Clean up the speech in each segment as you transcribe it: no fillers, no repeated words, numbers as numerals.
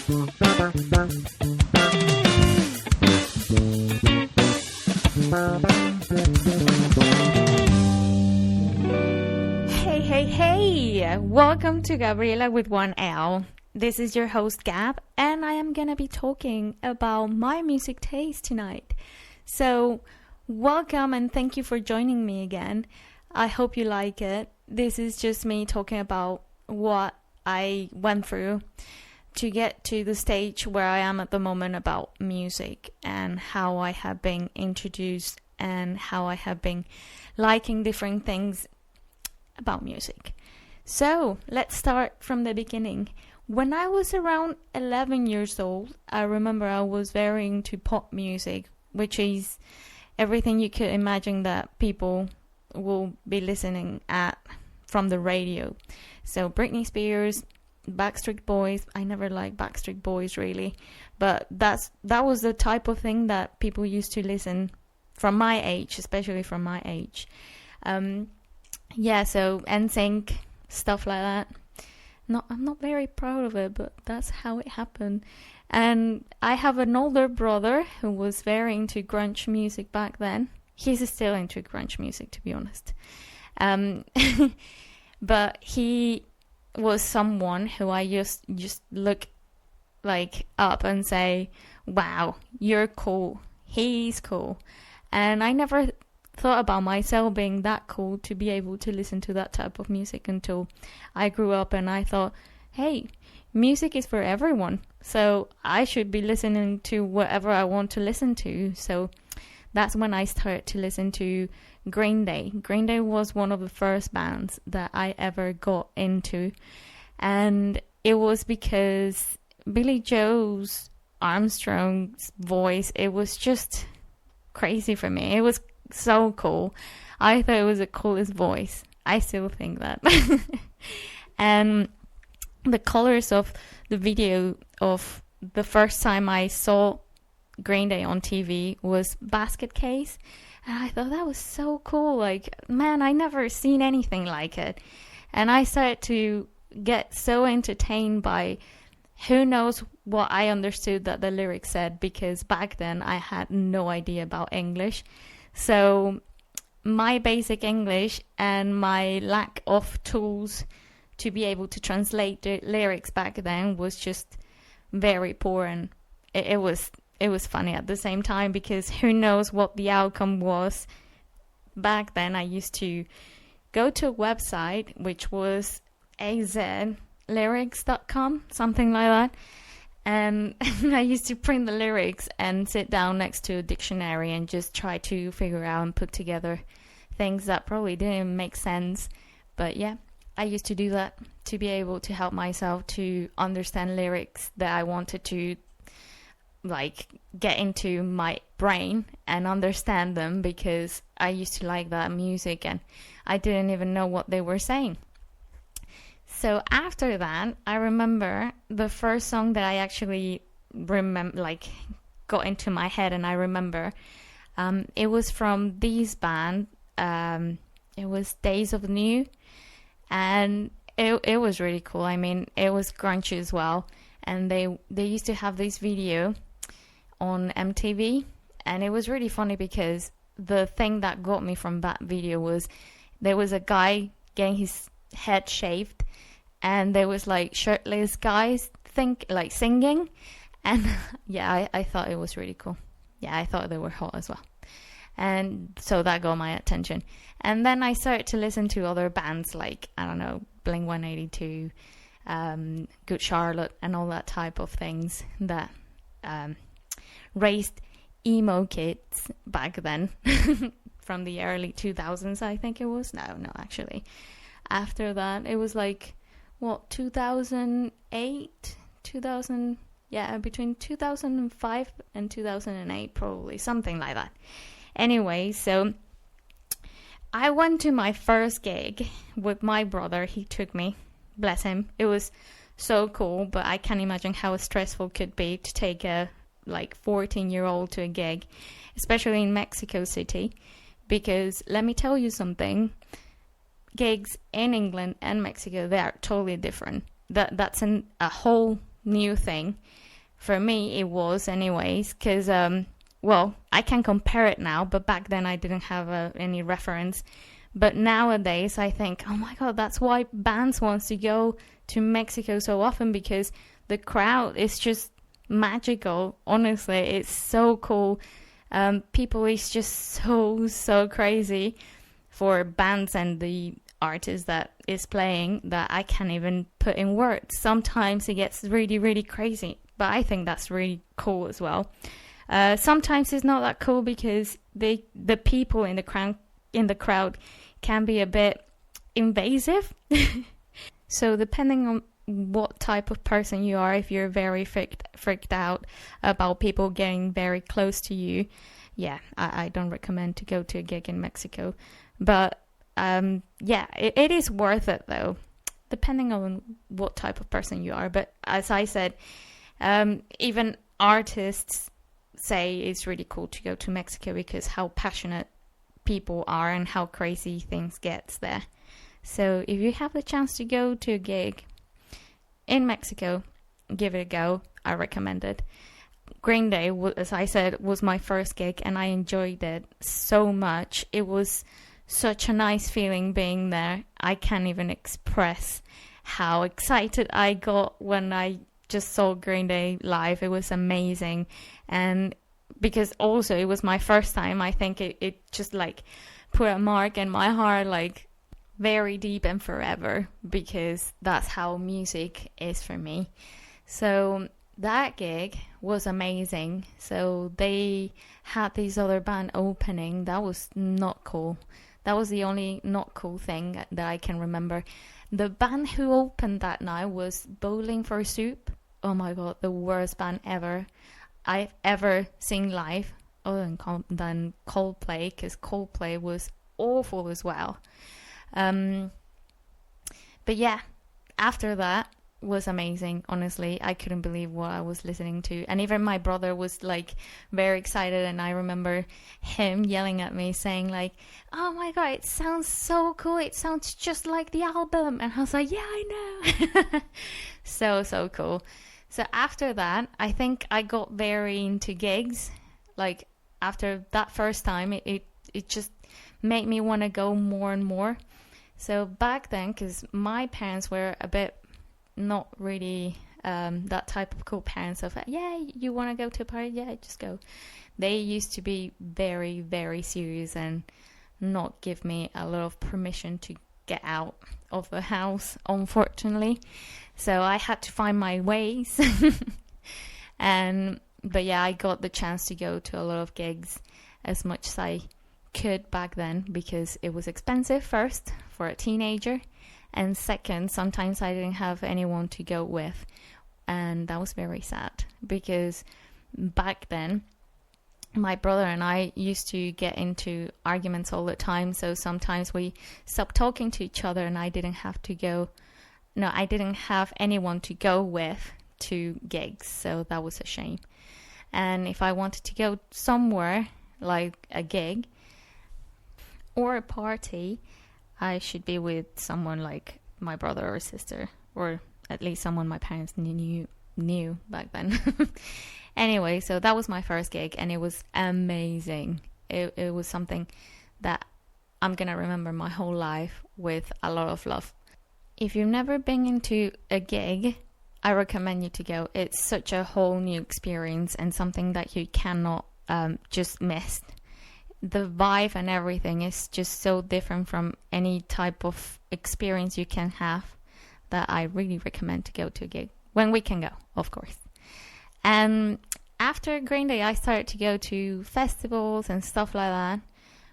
Hey, hey, hey! Welcome to Gabriela with one L. This is your host Gab, and I am gonna be talking about my music taste tonight. So, welcome and thank you for joining me again. I hope you like it. This is just me talking about what I went through to get to the stage where I am at the moment about music and how I have been introduced and how I have been liking different things about music. So let's start from the beginning. When I was around 11 years old, I remember I was very into pop music, which is everything you could imagine that people will be listening at from the radio. So Britney Spears, Backstreet Boys. I never liked Backstreet Boys really, but that was the type of thing that people used to listen from my age, especially from my age. So NSYNC, stuff like that. I'm not very proud of it, but that's how it happened. And I have an older brother who was very into grunge music back then. He's still into grunge music, to be honest. But he was someone who I just look like up and say, wow, you're cool. He's cool. And I never thought about myself being that cool to be able to listen to that type of music until I grew up and I thought, hey, music is for everyone. So I should be listening to whatever I want to listen to. So that's when I started to listen to Green Day. Green Day was one of the first bands that I ever got into. And it was because Billy Joe Armstrong's voice, it was just crazy for me. It was so cool. I thought it was the coolest voice. I still think that. And the colors of the video of the first time I saw Green Day on TV was Basket Case. And I thought that was so cool. Like, man, I never seen anything like it. And I started to get so entertained by who knows what I understood that the lyrics said, because back then I had no idea about English. So my basic English and my lack of tools to be able to translate the lyrics back then was just very poor, and it was funny at the same time, because who knows what the outcome was. Back then I used to go to a website which was azlyrics.com, something like that. And I used to print the lyrics and sit down next to a dictionary and just try to figure out and put together things that probably didn't make sense. But yeah, I used to do that to be able to help myself to understand lyrics that I wanted to like get into my brain and understand them, because I used to like that music and I didn't even know what they were saying. So after that, I remember the first song that I actually got into my head, and I remember it was from this band. It was Days of New, and it was really cool. I mean, it was grunge as well, and they used to have this video on MTV, and it was really funny because the thing that got me from that video was there was a guy getting his head shaved, and there was like shirtless guys singing, and yeah, I thought it was really cool. Yeah, I thought they were hot as well, and so that got my attention. And then I started to listen to other bands like, I don't know, Blink-182, Good Charlotte, and all that type of things that raised emo kids back then from the early 2000s, I think it was. No, actually. After that, it was like, 2008? Between 2005 and 2008, probably. Something like that. Anyway, so I went to my first gig with my brother. He took me. Bless him. It was so cool, but I can't imagine how stressful it could be to take a 14-year-old to a gig, especially in Mexico City, because let me tell you something, gigs in England and Mexico, they are totally different. That's a whole new thing. For me, it was anyways, because, well, I can compare it now, but back then I didn't have any reference. But nowadays, I think, oh my God, that's why bands want to go to Mexico so often, because the crowd is just magical. Honestly, it's so cool. People is just so crazy for bands and the artist that is playing that I can't even put in words. Sometimes it gets really crazy, but I think that's really cool as well. Sometimes it's not that cool because the people in the crowd can be a bit invasive. So depending on what type of person you are, if you're very freaked out about people getting very close to you, yeah, I don't recommend to go to a gig in Mexico. But yeah, it is worth it though, depending on what type of person you are. But as I said, even artists say it's really cool to go to Mexico because how passionate people are and how crazy things get there. So if you have the chance to go to a gig in Mexico, give it a go. I recommend it. Green Day, as I said, was my first gig and I enjoyed it so much. It was such a nice feeling being there. I can't even express how excited I got when I just saw Green Day live. It was amazing. And because also it was my first time, I think it just like put a mark in my heart, like very deep and forever, because that's how music is for me. So that gig was amazing. So they had this other band opening. That was not cool. That was the only not cool thing that I can remember. The band who opened that night was Bowling for Soup. Oh my God, the worst band ever I've ever seen live, other than Coldplay, because Coldplay was awful as well. But yeah, after that was amazing. Honestly, I couldn't believe what I was listening to, and even my brother was like very excited, and I remember him yelling at me saying like, oh my God, it sounds so cool, it sounds just like the album. And I was like, yeah, I know. so cool. So after that, I think I got very into gigs. Like after that first time, it just made me want to go more and more. So back then, because my parents were a bit not really that type of cool parents of, yeah, you want to go to a party? Yeah, just go. They used to be very serious and not give me a lot of permission to get out of the house, unfortunately. So I had to find my ways. But yeah, I got the chance to go to a lot of gigs as much as I could back then, because it was expensive, first for a teenager, and second, sometimes I didn't have anyone to go with, and that was very sad, because back then my brother and I used to get into arguments all the time. So sometimes we stopped talking to each other and I didn't have anyone to go with to gigs, so that was a shame. And if I wanted to go somewhere like a gig or a party, I should be with someone like my brother or sister, or at least someone my parents knew back then. Anyway, so that was my first gig and it was amazing. It was something that I'm gonna remember my whole life with a lot of love. If you've never been into a gig, I recommend you to go. It's such a whole new experience and something that you cannot just miss. The vibe and everything is just so different from any type of experience you can have, that I really recommend to go to a gig when we can go, of course. And after Green Day, I started to go to festivals and stuff like that,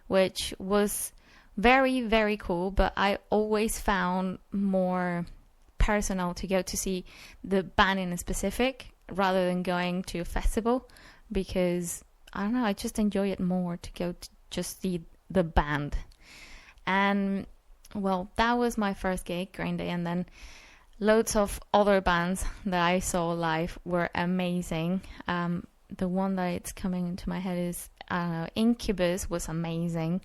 which was very cool, but I always found more personal to go to see the band in a specific rather than going to a festival, because I don't know, I just enjoy it more to go to just see the band. And well, that was my first gig, Green Day, and then loads of other bands that I saw live were amazing. The one that it's coming into my head is Incubus was amazing.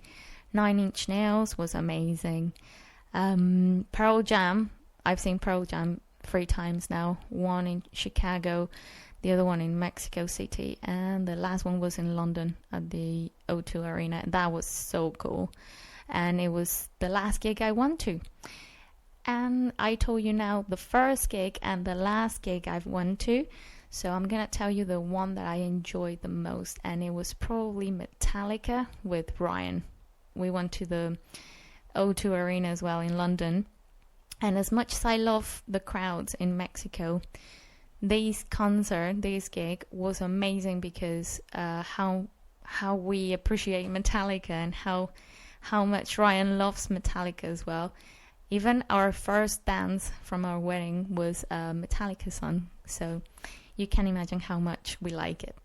9 Inch Nails was amazing. Pearl Jam, I've seen Pearl Jam 3 times now. One in Chicago, the other one in Mexico City, and the last one was in London at the O2 Arena. That was so cool. And it was the last gig I went to. And I told you now the first gig and the last gig I've went to. So I'm going to tell you the one that I enjoyed the most. And it was probably Metallica with Ryan. We went to the O2 Arena as well in London. And as much as I love the crowds in Mexico, this gig was amazing because how we appreciate Metallica and how much Ryan loves Metallica as well. Even our first dance from our wedding was a Metallica song, so you can imagine how much we like it.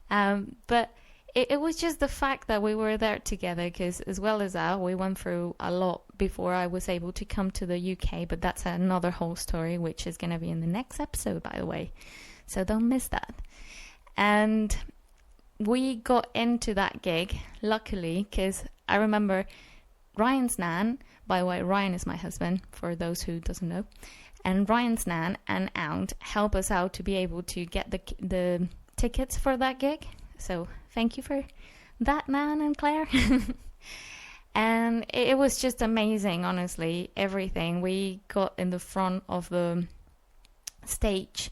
But it was just the fact that we were there together, because as well as that, we went through a lot before I was able to come to the UK, but that's another whole story, which is going to be in the next episode, by the way. So don't miss that. And we got into that gig, luckily, because I remember Ryan's nan, by the way, Ryan is my husband, for those who doesn't know, and Ryan's nan and aunt helped us out to be able to get the tickets for that gig. So thank you for that, Nan and Claire. And it was just amazing, honestly, everything. We got in the front of the stage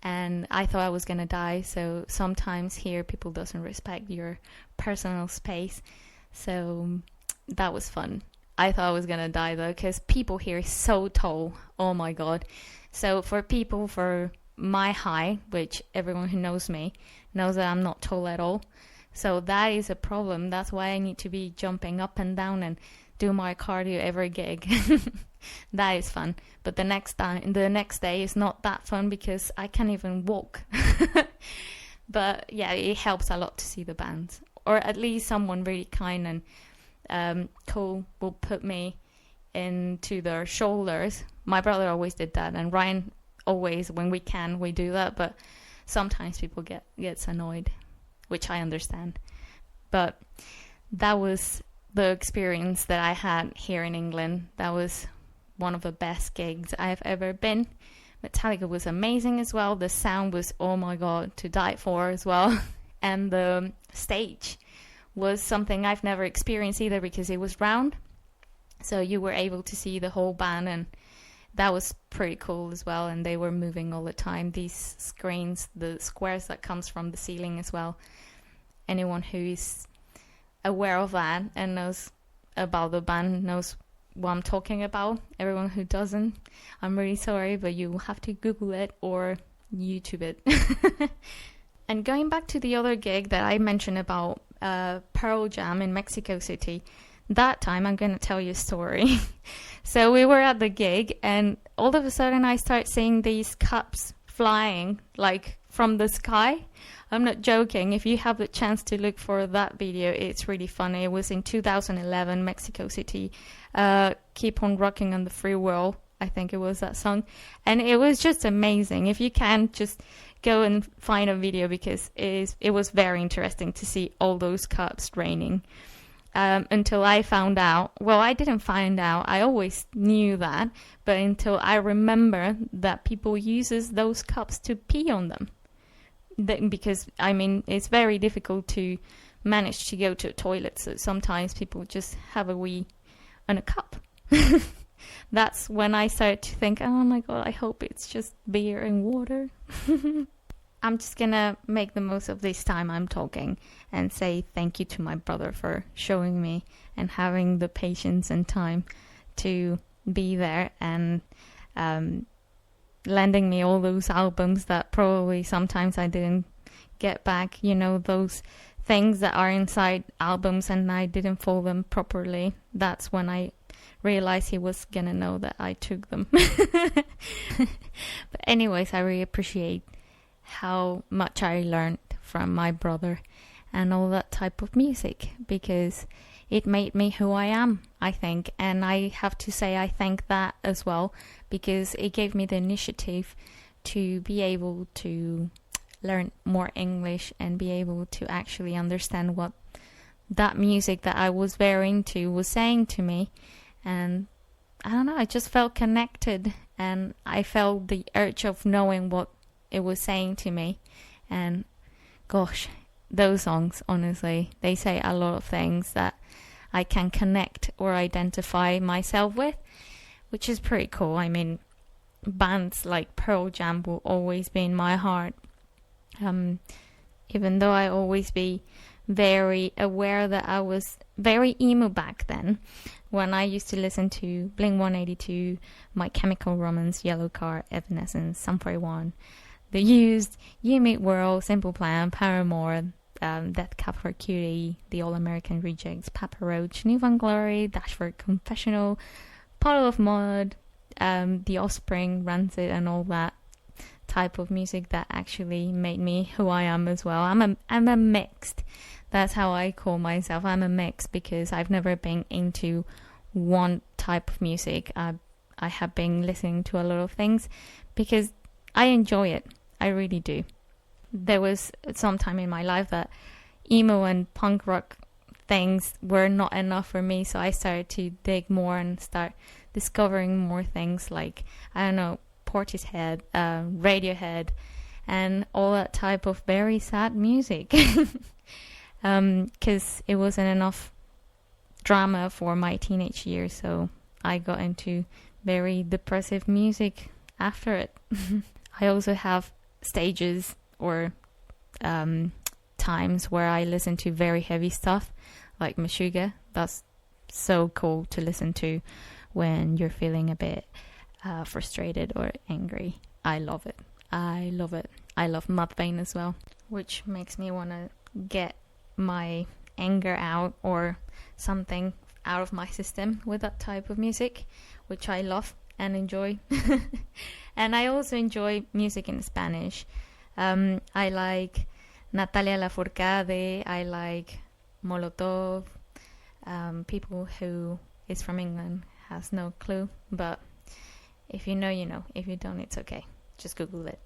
and I thought I was going to die. So sometimes here people doesn't respect your personal space. So that was fun. I thought I was going to die though, because people here are so tall. Oh my God. So for people for my height, which everyone who knows me knows that I'm not tall at all. So that is a problem. That's why I need to be jumping up and down and do my cardio every gig. That is fun. But the next day is not that fun because I can't even walk. But yeah, it helps a lot to see the bands, or at least someone really kind and cool will put me into their shoulders. My brother always did that, and Ryan always, when we can, we do that. But sometimes people gets annoyed, which I understand. But that was the experience that I had here in England. That was one of the best gigs I've ever been. Metallica was amazing as well. The sound was, oh my God, to die for as well. And the stage was something I've never experienced either, because it was round. So you were able to see the whole band, and that was pretty cool as well. And they were moving all the time. These screens, the squares that comes from the ceiling as well. Anyone who is aware of that and knows about the band knows what I'm talking about. Everyone who doesn't, I'm really sorry, but you will have to Google it or YouTube it. And going back to the other gig that I mentioned about Pearl Jam in Mexico City, that time I'm going to tell you a story. So we were at the gig, and all of a sudden I start seeing these cups flying like from the sky. I'm not joking. If you have the chance to look for that video, it's really funny. It was in 2011, Mexico City. Keep on Rocking on the Free World, I think it was that song. And it was just amazing. If you can, just go and find a video, because it was very interesting to see all those cups raining. Until I found out, well, I didn't find out, I always knew that, but until I remember that people uses those cups to pee on them. Because, I mean, it's very difficult to manage to go to a toilet, so sometimes people just have a wee on a cup. That's when I started to think, oh my God, I hope it's just beer and water. I'm just gonna make the most of this time I'm talking and say thank you to my brother for showing me and having the patience and time to be there and lending me all those albums that probably sometimes I didn't get back. You know, those things that are inside albums and I didn't fold them properly. That's when I realized he was gonna know that I took them. But anyways, I really appreciate how much I learned from my brother and all that type of music, because it made me who I am, I think. And I have to say I thank that as well, because it gave me the initiative to be able to learn more English and be able to actually understand what that music that I was very into was saying to me. And I don't know, I just felt connected and I felt the urge of knowing what it was saying to me. And gosh, those songs, honestly, they say a lot of things that I can connect or identify myself with, which is pretty cool. I mean, bands like Pearl Jam will always be in my heart. Even though I always be very aware that I was very emo back then, when I used to listen to Blink-182, My Chemical Romance, Yellowcard, Evanescence, Sum 41, The Used, You Meet World, Simple Plan, Paramore, Death Cab for Cutie, The All American Rejects, Papa Roach, New Found Glory, Dashboard Confessional, Puddle of Mud, The Offspring, Rancid, and all that type of music that actually made me who I am as well. I'm a mixed. That's how I call myself. I'm a mix because I've never been into one type of music. I have been listening to a lot of things because I enjoy it. I really do. There was some time in my life that emo and punk rock things were not enough for me, so I started to dig more and start discovering more things like, I don't know, Portishead, Radiohead, and all that type of very sad music. Because it wasn't enough drama for my teenage years, so I got into very depressive music after it. I also have stages or times where I listen to very heavy stuff like Meshuggah. That's so cool to listen to when you're feeling a bit frustrated or angry. I love it. I love it. I love Mudvayne as well, which makes me want to get my anger out or something out of my system with that type of music, which I love and enjoy. And I also enjoy music in Spanish. I like Natalia Lafourcade, I like Molotov. People who is from England has no clue, but if you know, you know. If you don't, it's okay. Just Google it.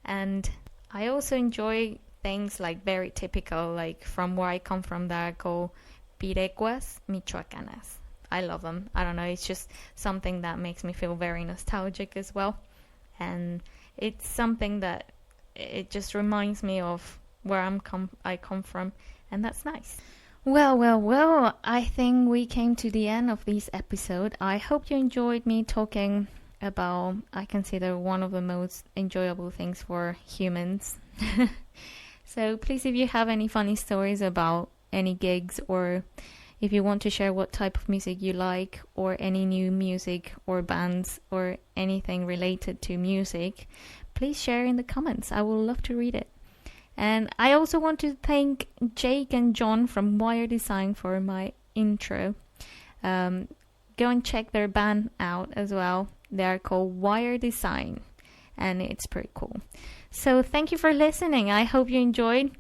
And I also enjoy things like very typical, like from where I come from, that are called pirecuas michoacanas. I love them. I don't know, it's just something that makes me feel very nostalgic as well. And it's something that it just reminds me of where I come from, and that's nice. Well, I think we came to the end of this episode. I hope you enjoyed me talking about, I consider, one of the most enjoyable things for humans. So please, if you have any funny stories about any gigs, or if you want to share what type of music you like, or any new music or bands or anything related to music, please share in the comments. I would love to read it. And I also want to thank Jake and John from Wire Design for my intro. Go and check their band out as well. They are called Wire Design, and it's pretty cool. So thank you for listening. I hope you enjoyed.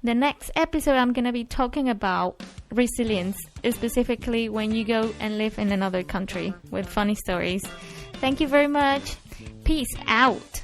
The next episode, I'm going to be talking about resilience, specifically when you go and live in another country, with funny stories. Thank you very much. Peace out.